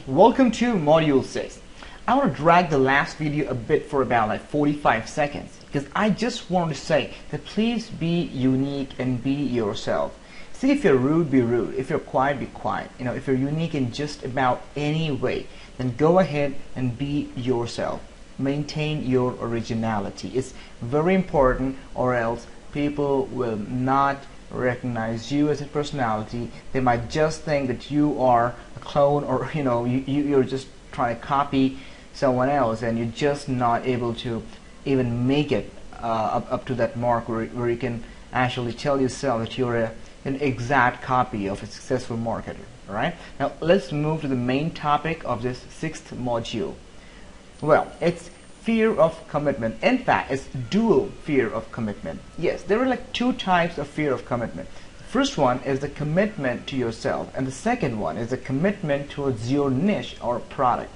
Welcome to Module 6. I want to drag the last video a bit for about like 45 seconds because I just want to say that please be unique and be yourself. See, if you're rude, be rude. If you're quiet, be quiet. If you're unique in just about any way, then go ahead and be yourself. Maintain your originality. It's very important, or else people will not recognize you as a personality. They might just think that you are a clone, or you're just trying to copy someone else, and you're just not able to even make it up to that mark where you can actually tell yourself that you're an exact copy of a successful marketer. Alright, now let's move to the main topic of this 6th module. Well, it's fear of commitment. In fact, it's dual fear of commitment. Yes, there are like two types of fear of commitment. The first one is the commitment to yourself, and the second one is the commitment towards your niche or product.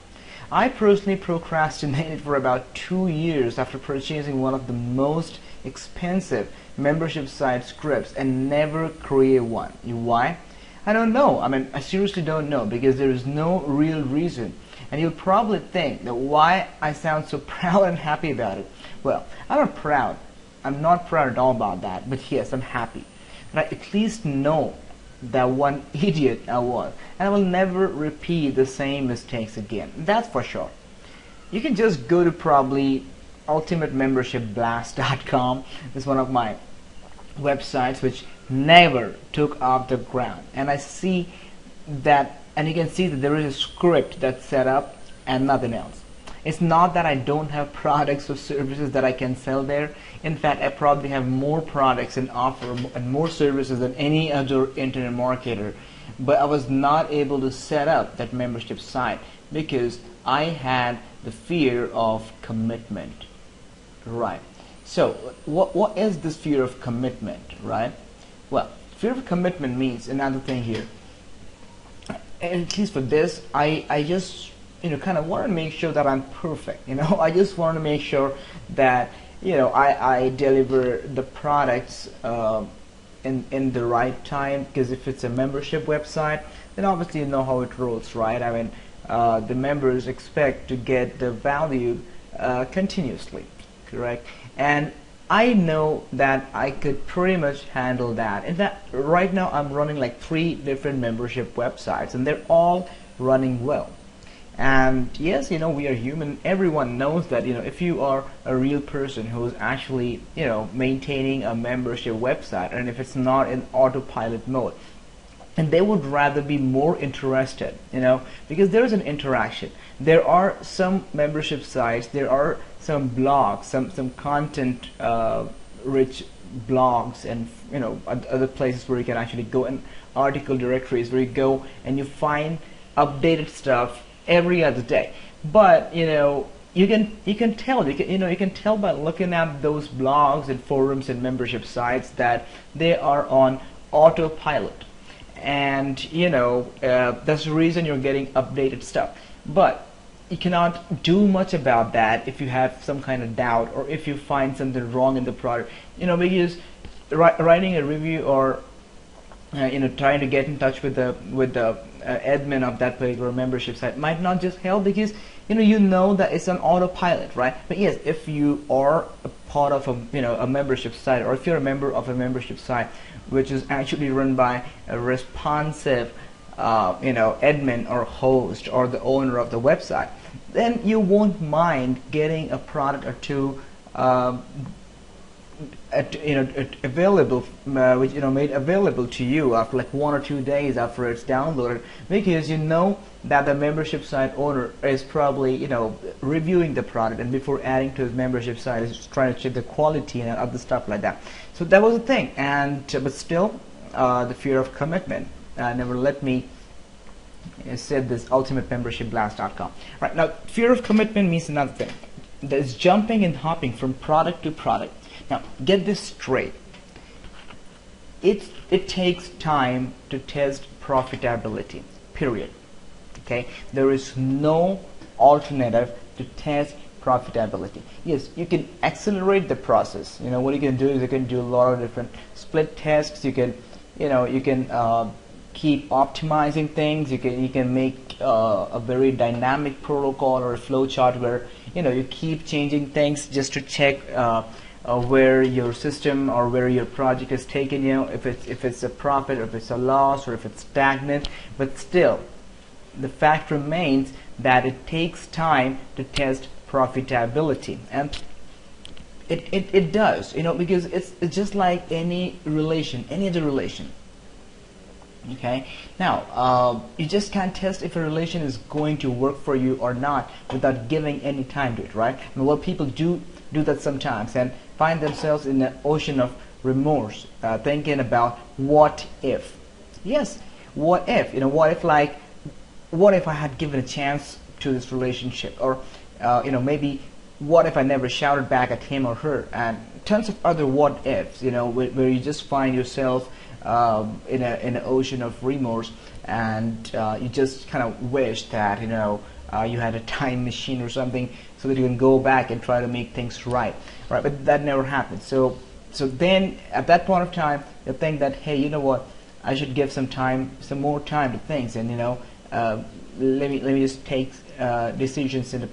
I personally procrastinated for about 2 years after purchasing one of the most expensive membership site scripts and never created one. Why? I don't know. I seriously don't know, because there is no real reason. And you'll probably think that why I sound so proud and happy about it. Well, I'm not proud. I'm not proud at all about that. But yes, I'm happy. But I at least know that one idiot I was. And I will never repeat the same mistakes again. That's for sure. You can just go to probably ultimatemembershipblast.com. It's one of my websites which never took off the ground. And I see that, and you can see that there is a script that's set up and nothing else. It's not that I don't have products or services that I can sell there. In fact, I probably have more products and offer and more services than any other internet marketer. But I was not able to set up that membership site because I had the fear of commitment. Right. So what is this fear of commitment, right? Well, fear of commitment means another thing here. At least for this, I just kind of want to make sure that I'm perfect. I just want to make sure that I deliver the products in the right time, because if it's a membership website, then obviously you know how it rolls, right? The members expect to get the value continuously, correct? And I know that I could pretty much handle that. In fact, right now I'm running like 3 different membership websites, and they're all running well. And yes, we are human. Everyone knows that if you are a real person who's actually maintaining a membership website, and if it's not in autopilot mode, and they would rather be more interested, because there is an interaction. There are some membership sites, there are some blogs, some content rich blogs, and other places where you can actually go, and article directories where you go and you find updated stuff every other day. But you can tell by looking at those blogs and forums and membership sites that they are on autopilot. And that's the reason you're getting updated stuff. But you cannot do much about that if you have some kind of doubt, or if you find something wrong in the product, because writing a review, or trying to get in touch with the admin of that particular membership site might not just help, because you know that it's on autopilot, right? But yes, if you are a part of a membership site, or if you're a member of a membership site which is actually run by a responsive admin or host or the owner of the website, then you won't mind getting a product or two available, which made available to you after like 1 or 2 days after it's downloaded, because that the membership site owner is probably reviewing the product, and before adding to his membership site is trying to check the quality and other stuff like that. So that was the thing. And but still, the fear of commitment never let me set this ultimatemembershipblast.com. Right, now fear of commitment means another thing. There's jumping and hopping from product to product. Now, get this straight. It takes time to test profitability, period. Okay? There is no alternative to test profitability. Yes, you can accelerate the process. What you can do is you can do a lot of different split tests. You can keep optimizing things. You can make a very dynamic protocol or a flowchart where you keep changing things just to check where your system or where your project is taken you, if it's a profit or if it's a loss or if it's stagnant. But still, the fact remains that it takes time to test profitability, and it does, because it's just like any relation, any other relation. Okay, now you just can't test if a relation is going to work for you or not without giving any time to it, right? And well, people do that sometimes and find themselves in an ocean of remorse, thinking about what if. Yes, what if? What if I had given a chance to this relationship, or maybe what if I never shouted back at him or her, and tons of other what ifs, where you just find yourself in an ocean of remorse, and you just kind of wish that you had a time machine or something so that you can go back and try to make things right. But that never happened. So then at that point of time, you think that, hey, you know what, I should give some more time to things, and let me just take decisions in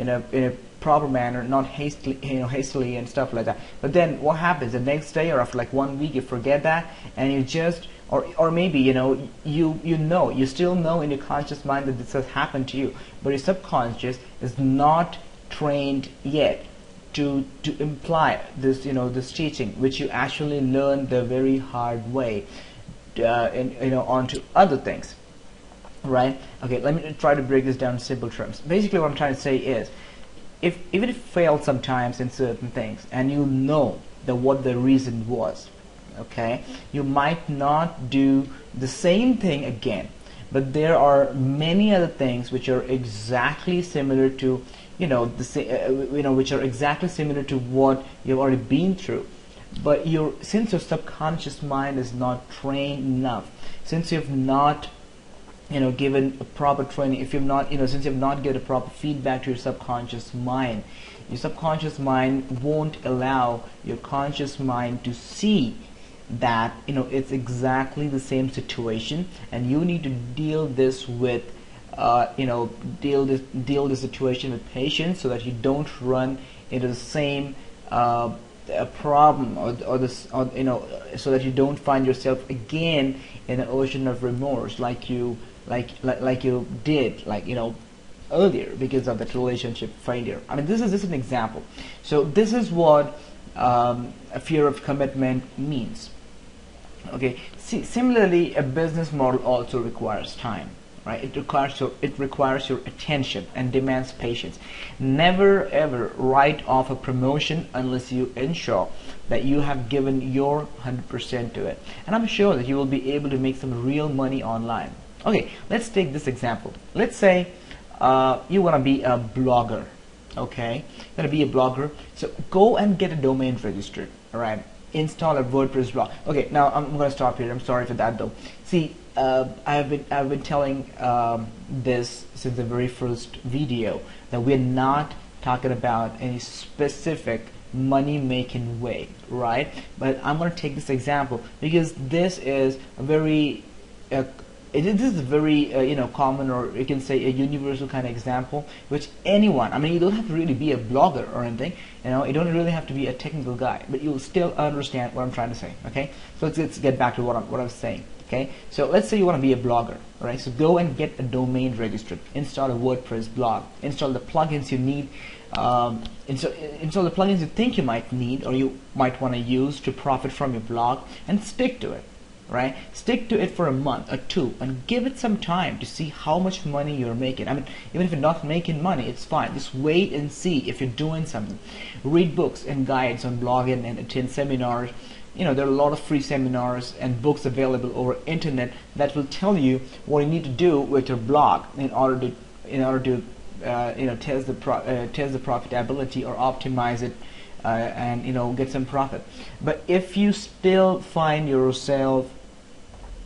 a proper manner, not hastily and stuff like that. But then what happens the next day or after like 1 week, you forget that, and you just or maybe you still know in your conscious mind that this has happened to you, but your subconscious is not trained yet to imply this this teaching, which you actually learn the very hard way, onto other things, right? Okay, let me try to break this down in simple terms. Basically, what I'm trying to say is, even if you fail sometimes in certain things, and you know that what the reason was, okay, you might not do the same thing again, but there are many other things which are exactly similar to which are exactly similar to what you've already been through. But since your subconscious mind is not trained enough, since you've not given a proper training, if you've not since you've not given a proper feedback to your subconscious mind won't allow your conscious mind to see that it's exactly the same situation, and you need to deal this situation with patience, so that you don't run into the same problem, so that you don't find yourself again in an ocean of remorse like you did earlier because of that relationship failure. I mean, this is an example. So this is what a fear of commitment means. Okay. See, similarly, a business model also requires time. Right? It requires your attention and demands patience. Never ever write off a promotion unless you ensure that you have given your 100% to it. And I'm sure that you will be able to make some real money online. Okay, let's take this example. Let's say you want to be a blogger. Okay, you're going to be a blogger. So go and get a domain registered. All right. Install a WordPress blog. Okay, now I'm going to stop here. I'm sorry for that though. See, I've been telling this since the very first video that we're not talking about any specific money-making way, right? But I'm going to take this example because this is a very this is a very common, or you can say a universal kind of example, which anyone, I mean, you don't have to really be a blogger or anything, you don't really have to be a technical guy, but you'll still understand what I'm trying to say. Okay, so let's get back to what I was saying. Okay, so let's say you want to be a blogger, right? So go and get a domain registered, install a WordPress blog, install the plugins you need, install the plugins you think you might need or you might want to use to profit from your blog, and stick to it. Right? Stick to it for a month or two and give it some time to see how much money you're making. I mean, even if you're not making money, it's fine. Just wait and see if you're doing something. Read books and guides on blogging and attend seminars. There are a lot of free seminars and books available over internet that will tell you what you need to do with your blog in order to test the profitability or optimize it, and get some profit. But if you still find yourself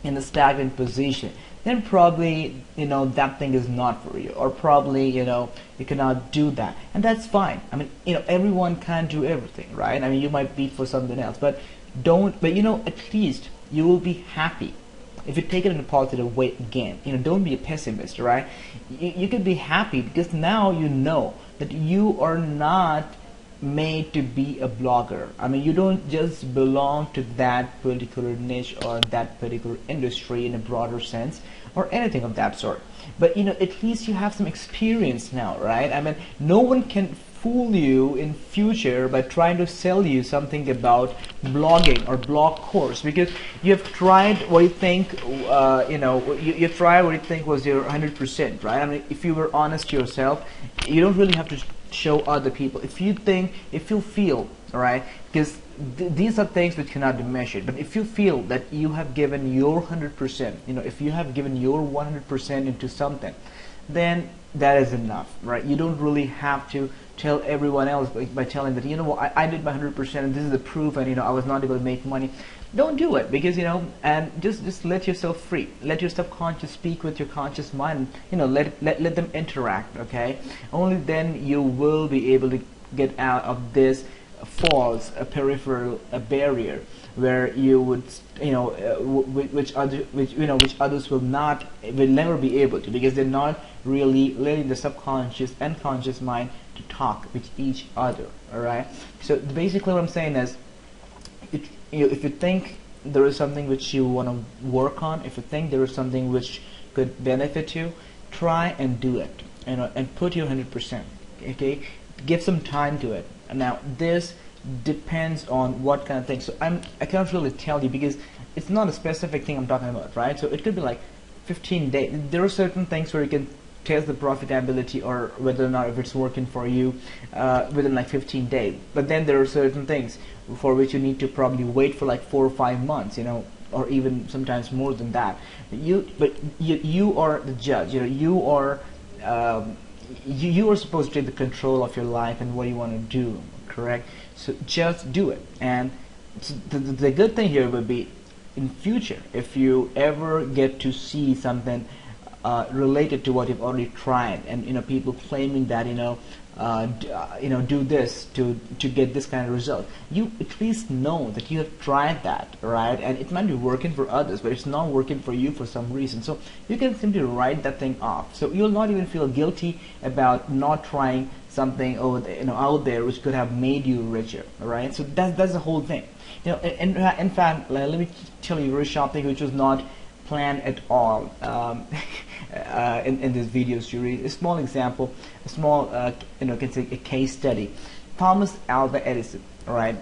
in a stagnant position, then probably that thing is not for you, or probably you cannot do that, and that's fine. I mean, everyone can't do everything, right? I mean, you might be for something else, but at least you will be happy if you take it in a positive way again, don't be a pessimist, right? You could be happy because now you know that you are not made to be a blogger. I mean, you don't just belong to that particular niche or that particular industry in a broader sense or anything of that sort. But at least you have some experience now, right? I mean, no one can fool you in future by trying to sell you something about blogging or blog course, because you have tried what you think you tried what you think was your 100%, right? I mean, if you were honest to yourself, you don't really have to show other people. If you feel, all right, because these are things which cannot be measured, but if you feel that you have given your 100%, if you have given your 100% into something, then that is enough, right? You don't really have to tell everyone else by telling that, I did my 100% and this is the proof, and I was not able to make money. Don't do it, because and just let yourself free. Let your subconscious speak with your conscious mind. Let them interact. Okay, only then you will be able to get out of this false peripheral barrier where you would which others will never be able to, because they're not really letting the subconscious and conscious mind to talk with each other. All right, so basically what I'm saying is, if you think there is something which you want to work on, if you think there is something which could benefit you, try and do it, and put your 100%. Okay, give some time to it. Now this depends on what kind of thing. So I can't really tell you, because it's not a specific thing I'm talking about, right? So it could be like 15 days. There are certain things where you can test the profitability or whether or not if it's working for you within like 15 days. But then there are certain things for which you need to probably wait for like 4 or 5 months, or even sometimes more than that. You are the judge. You are supposed to take the control of your life and what you want to do. Correct? So just do it. And the good thing here would be, in future, if you ever get to see something related to what you've already tried, and people claiming that do this to get this kind of result, you at least know that you have tried that, right? And it might be working for others, but it's not working for you for some reason. So you can simply write that thing off. So you'll not even feel guilty about not trying something out there which could have made you richer. All right? So that's the whole thing. In fact, let me tell you a very short thing which was not planned at all in this video series. A small example, a small can say a case study. Thomas Alva Edison. All right,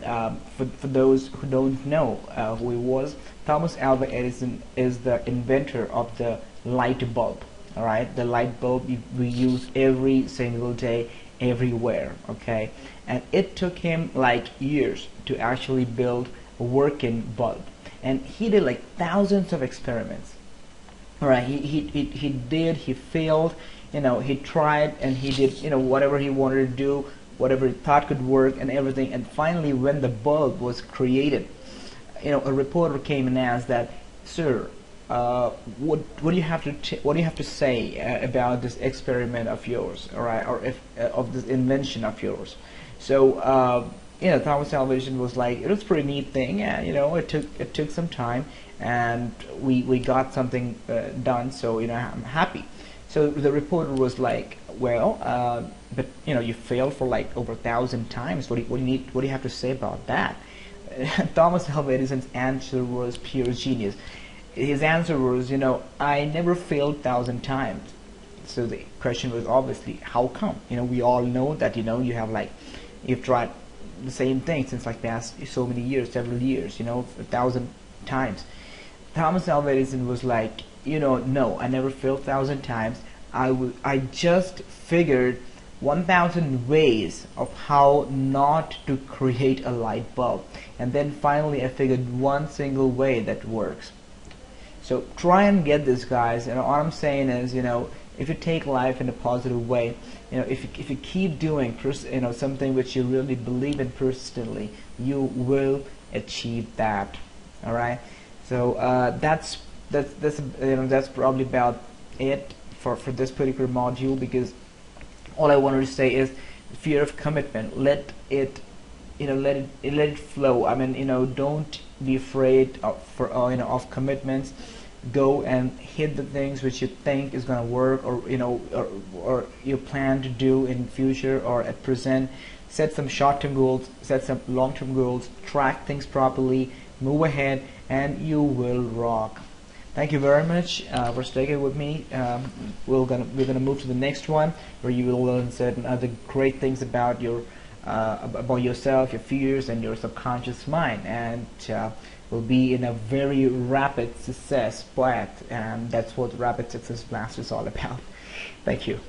for those who don't know who he was, Thomas Alva Edison is the inventor of the light bulb. All right, the light bulb we use every single day, everywhere. Okay, and it took him like years to actually build a working bulb, and he did like thousands of experiments. All right, he failed, he tried, and he did whatever he wanted to do, whatever he thought could work and everything. And finally, when the bulb was created, a reporter came and asked that, "Sir, what do you have to say about this experiment of yours, all right, or of this invention of yours?" So Thomas Alva Edison was like, "It was a pretty neat thing, and it took some time, and we got something done. So I'm happy." So the reporter was like, "Well, but you failed for like over 1,000 times. What do you have to say about that?" Thomas Alva Edison's answer was pure genius. His answer was, "I never failed 1,000 times." So the question was obviously, how come? We all know that you've tried the same thing since like past so many years, several years, 1,000 times. Thomas Alva Edison was like, no, I never failed 1,000 times. I just figured 1,000 ways of how not to create a light bulb, and then finally I figured one single way that works. So try and get this, guys. All I'm saying is, if you take life in a positive way, if you keep doing something which you really believe in persistently, you will achieve that. All right. So that's probably about it for this particular module, because all I wanted to say is fear of commitment. Let it flow. I mean, don't be afraid of commitments. go and hit the things which you think is going to work, or or you plan to do in future or at present. Set some short-term goals, set some long-term goals, track things properly, move ahead, and you will rock. Thank you very much for sticking with me. We're gonna move to the next one, where you will learn certain other great things about yourself, your fears, and your subconscious mind, and will be in a very rapid success path. And that's what Rapid Success Blast is all about. Thank you.